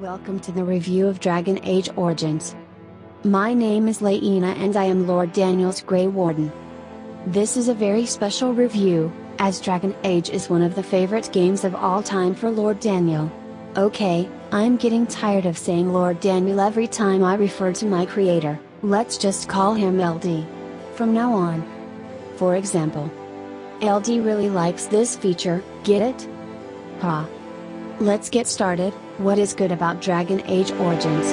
Welcome to the review of Dragon Age Origins. My name is Laena and I am Lord Daniel's Grey Warden. This is a very special review, as Dragon Age is one of the favorite games of all time for Lord Daniel. Okay, I'm getting tired of saying Lord Daniel every time I refer to my creator, let's just call him LD. From now on. For example, LD really likes this feature, get it? Ha! Let's get started. What is good about Dragon Age Origins?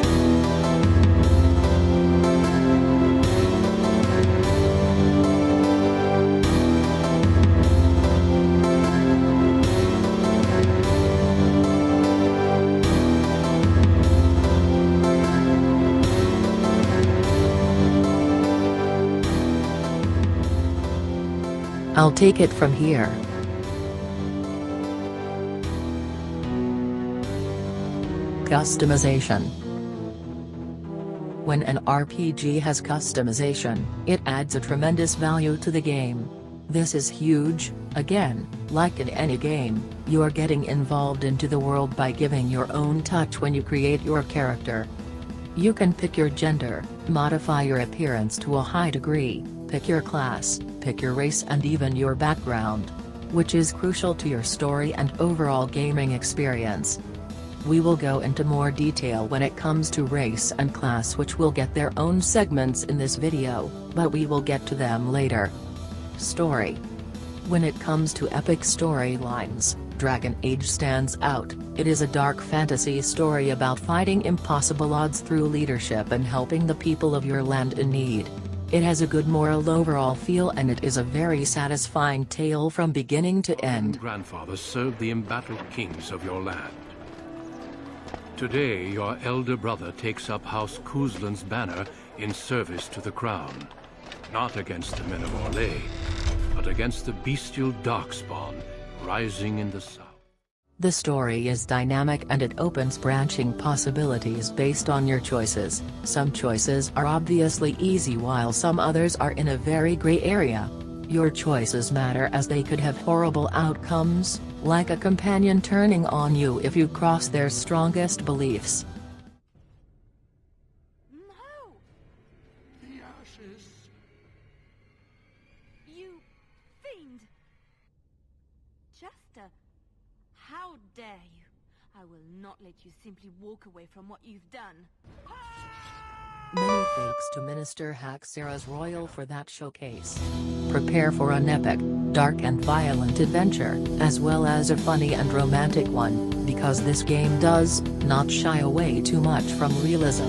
I'll take it from here. Customization. When an RPG has customization, it adds a tremendous value to the game. This is huge. Again, like in any game, you are getting involved into the world by giving your own touch when you create your character. You can pick your gender, modify your appearance to a high degree, pick your class, pick your race and even your background, which is crucial to your story and overall gaming experience. We will go into more detail when it comes to race and class, which will get their own segments in this video, but we will get to them later. Story. When it comes to epic storylines, Dragon Age stands out. It is a dark fantasy story about fighting impossible odds through leadership and helping the people of your land in need. It has a good moral overall feel and it is a very satisfying tale from beginning to end. Grandfather served the embattled kings of your land. Today, your elder brother takes up House Kuzlan's banner in service to the crown. Not against the men of Orlais, but against the bestial darkspawn rising in the south. The story is dynamic and it opens branching possibilities based on your choices. Some choices are obviously easy while some others are in a very gray area. Your choices matter as they could have horrible outcomes, like a companion turning on you if you cross their strongest beliefs. No! The ashes. You fiend! Jester, how dare you? I will not let you simply walk away from what you've done. Many thanks to MinisterHaxArasRoyal for that showcase. Prepare for an epic, dark and violent adventure, as well as a funny and romantic one, because this game does not shy away too much from realism.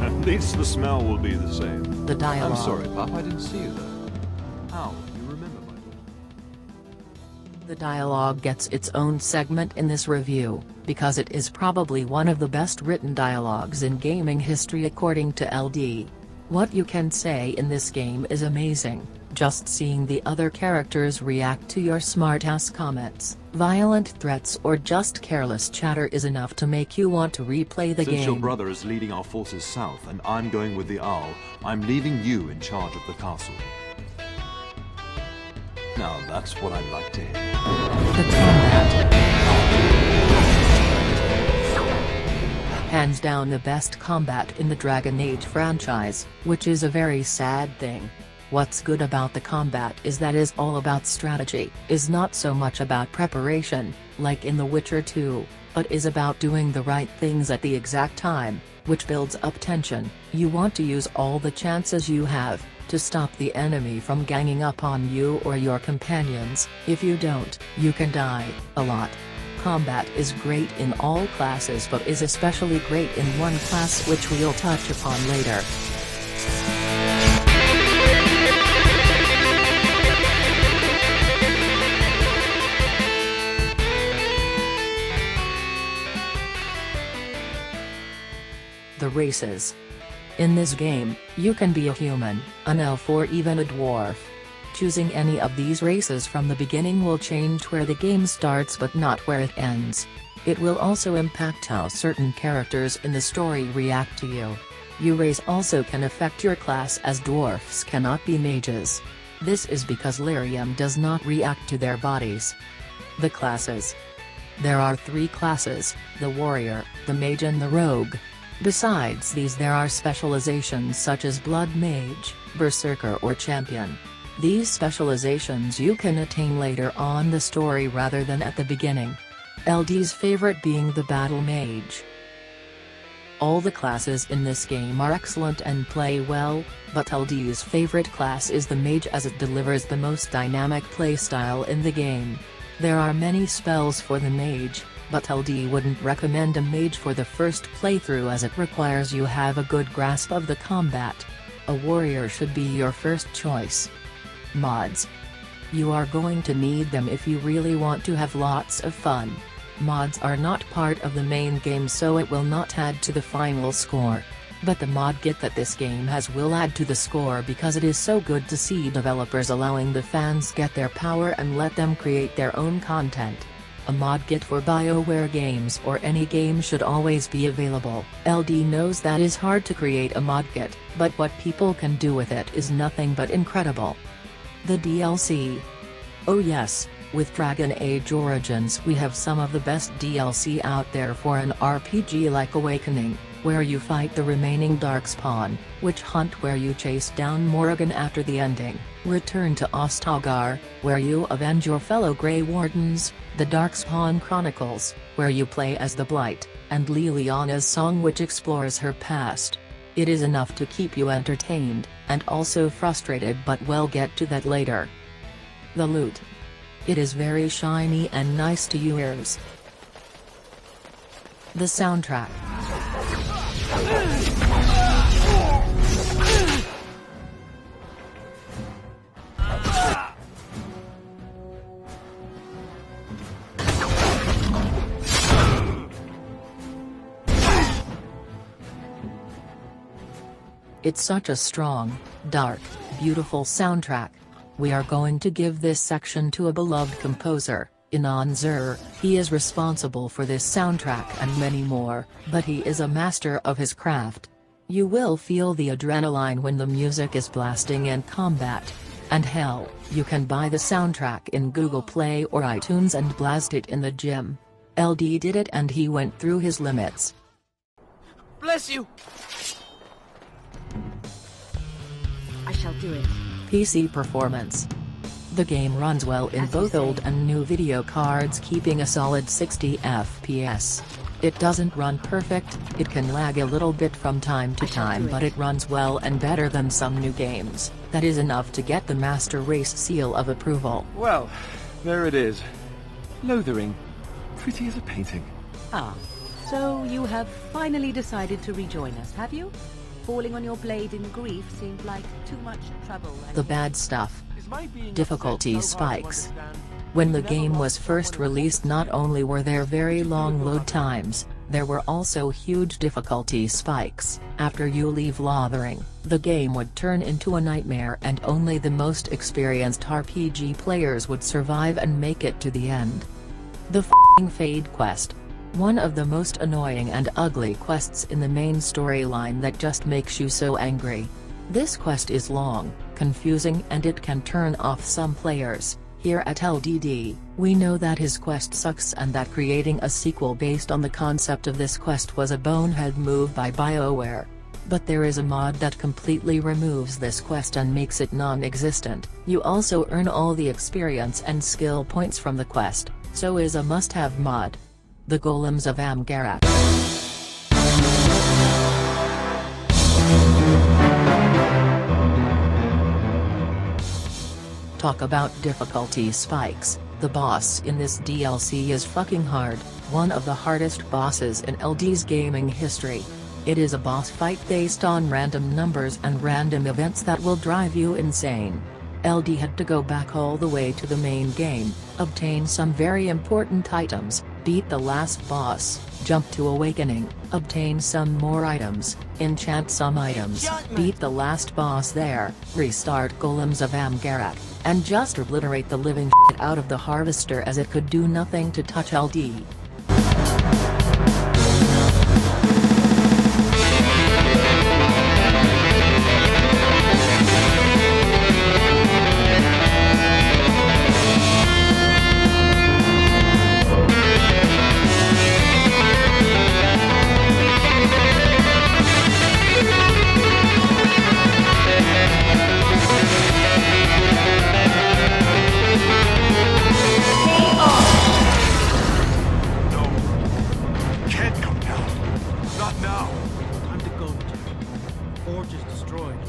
At least the smell will be the same. The dialogue. I'm sorry, Pop, I didn't see you there. How? You remember my daughter? The dialogue gets its own segment in this review, because it is probably one of the best written dialogues in gaming history according to LD. What you can say in this game is amazing. Just seeing the other characters react to your smartass comments, violent threats or just careless chatter is enough to make you want to replay the game. Since your brother is leading our forces south and I'm going with the Owl, I'm leaving you in charge of the castle. Now that's what I'd like to hear. The combat. Hands down the best combat in the Dragon Age franchise, which is a very sad thing. What's good about the combat is that is all about strategy, is not so much about preparation, like in The Witcher 2, but is about doing the right things at the exact time, which builds up tension. You want to use all the chances you have, to stop the enemy from ganging up on you or your companions. If you don't, you can die, a lot. Combat is great in all classes but is especially great in one class which we'll touch upon later. The races. In this game, you can be a human, an elf or even a dwarf. Choosing any of these races from the beginning will change where the game starts but not where it ends. It will also impact how certain characters in the story react to you. Your race also can affect your class, as dwarfs cannot be mages. This is because lyrium does not react to their bodies. The classes. There are 3 classes, the warrior, the mage and the rogue. Besides these there are specializations such as blood mage, berserker or champion. These specializations you can attain later on the story rather than at the beginning. LD's favorite being the battle mage. All the classes in this game are excellent and play well, but LD's favorite class is the mage as it delivers the most dynamic playstyle in the game. There are many spells for the mage, but LD wouldn't recommend a mage for the first playthrough as it requires you have a good grasp of the combat. A warrior should be your first choice. Mods. You are going to need them if you really want to have lots of fun. Mods are not part of the main game so it will not add to the final score. But the mod kit that this game has will add to the score because it is so good to see developers allowing the fans get their power and let them create their own content. A mod kit for Bioware games or any game should always be available. LD knows that is hard to create a mod kit, but what people can do with it is nothing but incredible. The DLC. Oh yes, with Dragon Age Origins we have some of the best DLC out there for an RPG like Awakening, where you fight the remaining Darkspawn, Witch Hunt where you chase down Morrigan after the ending, Return to Ostagar, where you avenge your fellow Grey Wardens, the Darkspawn Chronicles, where you play as the Blight, and Liliana's Song which explores her past. It is enough to keep you entertained, and also frustrated, but we'll get to that later. The loot. It is very shiny and nice to your ears. The soundtrack. It's such a strong, dark, beautiful soundtrack. We are going to give this section to a beloved composer, Inan Zur. He is responsible for this soundtrack and many more, but he is a master of his craft. You will feel the adrenaline when the music is blasting in combat. And hell, you can buy the soundtrack in Google Play or iTunes and blast it in the gym. LD did it and he went through his limits. Bless you! I shall do it. PC performance. The game runs well in both old and new video cards, keeping a solid 60 FPS. It doesn't run perfect, it can lag a little bit from time to time, but it runs well and better than some new games. That is enough to get the Master Race seal of approval. Well, there it is. Lothering. Pretty as a painting. Ah, so you have finally decided to rejoin us, have you? Falling on your blade in grief seemed like too much trouble. The bad stuff. Difficulty spikes. When the game was first released, not only were there very long load times, there were also huge difficulty spikes. After you leave Lothering, the game would turn into a nightmare and only the most experienced RPG players would survive and make it to the end. The f***ing Fade quest. One of the most annoying and ugly quests in the main storyline that just makes you so angry. This quest is long, confusing and it can turn off some players. Here at LDD, we know that his quest sucks and that creating a sequel based on the concept of this quest was a bonehead move by Bioware. But there is a mod that completely removes this quest and makes it non-existent. You also earn all the experience and skill points from the quest, so is a must-have mod. The Golems of Amgarak. Talk about difficulty spikes, the boss in this DLC is fucking hard, one of the hardest bosses in LD's gaming history. It is a boss fight based on random numbers and random events that will drive you insane. LD had to go back all the way to the main game, obtain some very important items, beat the last boss, jump to Awakening, obtain some more items, enchant some items, beat the last boss there, restart Golems of Amgarak, and just obliterate the living shit out of the Harvester as it could do nothing to touch LD.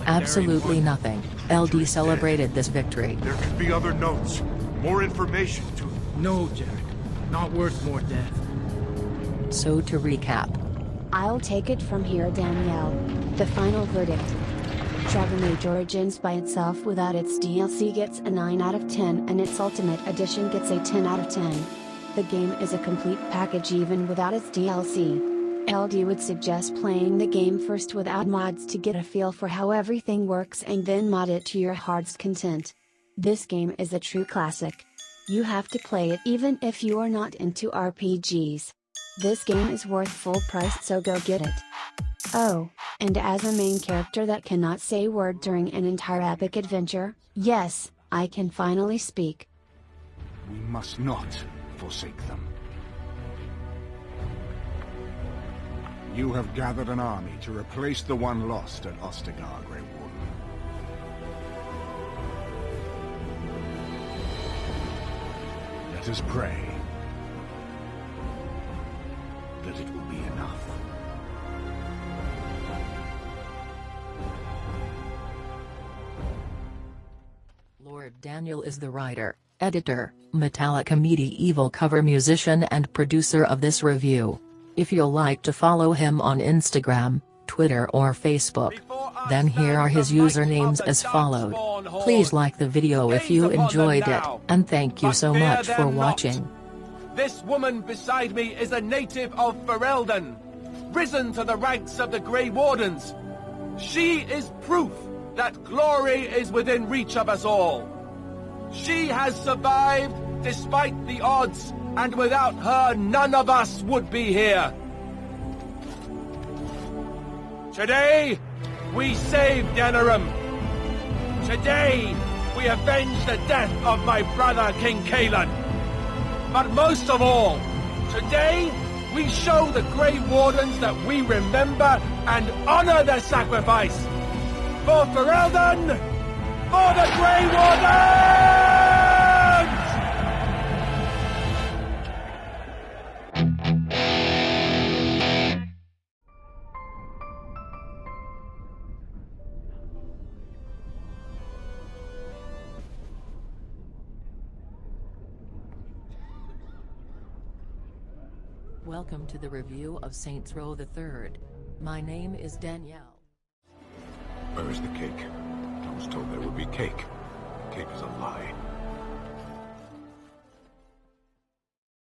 Absolutely nothing. LD celebrated this victory. There could be other notes, more information to... No, Jack. Not worth more death. So to recap. I'll take it from here, Danielle. The final verdict. Dragon Age Origins by itself without its DLC gets a 9 out of 10 and its Ultimate Edition gets a 10 out of 10. The game is a complete package even without its DLC. LD would suggest playing the game first without mods to get a feel for how everything works and then mod it to your heart's content. This game is a true classic. You have to play it even if you are not into RPGs. This game is worth full price, so go get it. Oh, and as a main character that cannot say a word during an entire epic adventure, yes, I can finally speak. We must not forsake them. You have gathered an army to replace the one lost at Ostagar, Grey Warden. Let us pray that it will be enough. Lord Daniel is the writer, editor, Metallica medieval cover musician and producer of this review. If you'll like to follow him on Instagram, Twitter or Facebook, then here are his usernames as followed. Please like the video if you enjoyed it, and thank you so much for watching. This woman beside me is a native of Ferelden, risen to the ranks of the Grey Wardens. She is proof that glory is within reach of us all. She has survived despite the odds, and without her none of us would be here. Today, we saved Denerim. Today, we avenged the death of my brother King Kaelan. But most of all, today, we show the Grey Wardens that we remember and honor their sacrifice. For Ferelden, for the Grey Wardens! Welcome to the review of Saints Row the Third. My name is Danielle. Where is the cake? I was told there would be cake. Cake is a lie.